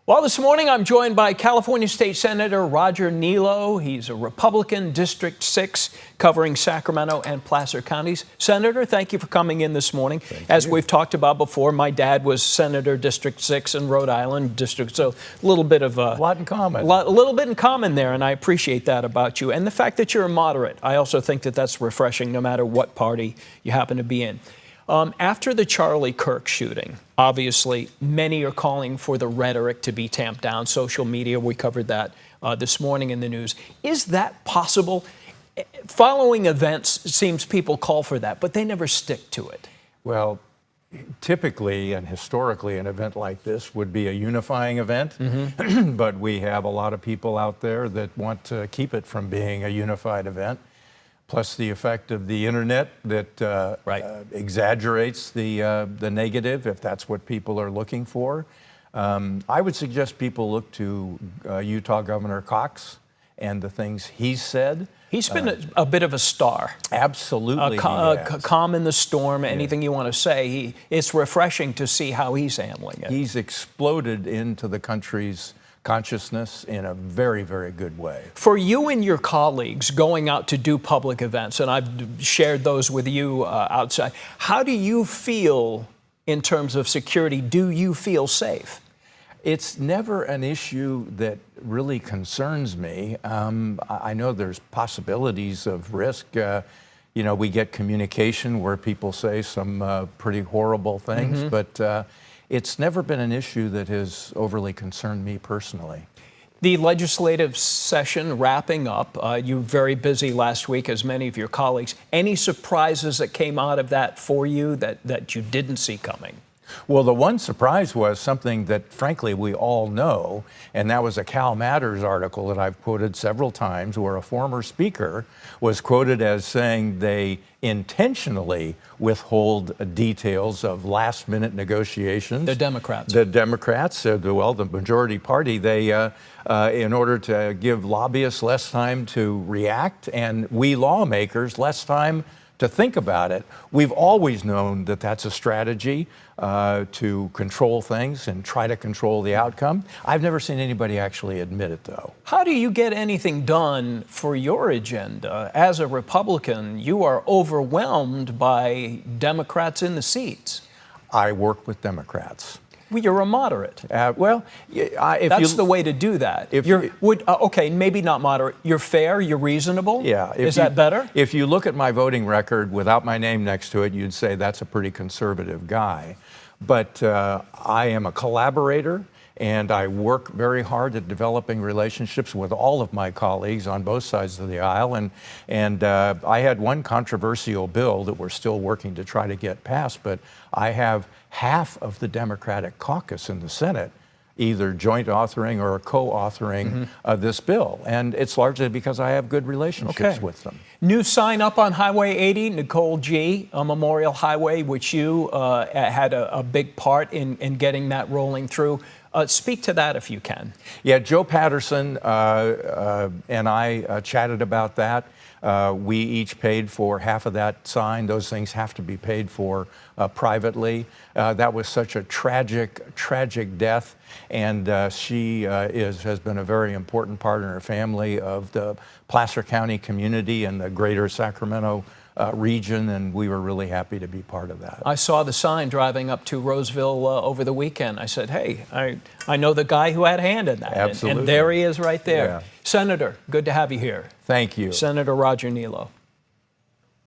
Well, this morning I'm joined by California State Senator Roger Niello. He's a Republican, District 6, covering Sacramento and Placer counties. Senator, thank you for coming in this morning. As we've talked about before, my dad was Senator District 6 in Rhode Island District, so a little bit of a lot in common. A little bit in common there, and I appreciate that about you. And the fact that you're a moderate, I also think that that's refreshing no matter what party you happen to be in. After the Charlie Kirk shooting, obviously, many are calling for the rhetoric to be tamped down. Social media, we covered that this morning in the news. Is that possible? Following events, it seems people call for that, but they never stick to it. Well, typically and historically, an event like this would be a unifying event, but we have a lot of people out there that want to keep it from being a unified event. Plus the effect of the internet that exaggerates the negative, if that's what people are looking for. I would suggest people look to Utah Governor Cox and the things he's said. He's been a bit of a star. Absolutely. Calm in the storm, anything you want to say. It's refreshing to see how he's handling it. He's exploded into the country's consciousness in a very, very good way. For you and your colleagues going out to do public events, and I've shared those with you outside, how do you feel in terms of security? Do you feel safe? It's never an issue that really concerns me. I know there's possibilities of risk. You know, we get communication where people say some pretty horrible things, but it's never been an issue that has overly concerned me personally. The legislative session wrapping up. You were very busy last week, as many of your colleagues. Any surprises that came out of that for you that you didn't see coming? Well, the one surprise was something that, frankly, we all know, and that was a Cal Matters article that I've quoted several times, where a former speaker was quoted as saying they intentionally withhold details of last-minute negotiations. The Democrats. The Democrats, well, the majority party, they, in order to give lobbyists less time to react, and we lawmakers less time to think about it. We've always known that that's a strategy to control things and try to control the outcome. I've never seen anybody actually admit it, though. How do you get anything done for your agenda? As a Republican, you are overwhelmed by Democrats in the seats. I work with Democrats. Well, you're a moderate. That's the way to do that. Okay, maybe not moderate. You're fair, you're reasonable? Yeah. Is that better? If you look at my voting record without my name next to it, you'd say that's a pretty conservative guy. But I am a collaborator, and I work very hard at developing relationships with all of my colleagues on both sides of the aisle. And I had one controversial bill that we're still working to try to get passed, but I have half of the Democratic caucus in the Senate either joint authoring or co-authoring this bill. And it's largely because I have good relationships with them. New sign up on Highway 80, Nicole Gee, a Memorial Highway, which you had a big part in getting that rolling through. Speak to that if you can. Yeah, Joe Patterson and I chatted about that. We each paid for half of that sign. Those things have to be paid for privately. That was such a tragic death, and she has been a very important part in her family of the Placer County community and the greater Sacramento region, and we were really happy to be part of that. I saw the sign driving up to Roseville over the weekend. I said, hey, I know the guy who had a hand in that. Absolutely. And there he is right there. Yeah. Senator, good to have you here. Thank you. Senator Roger Niello.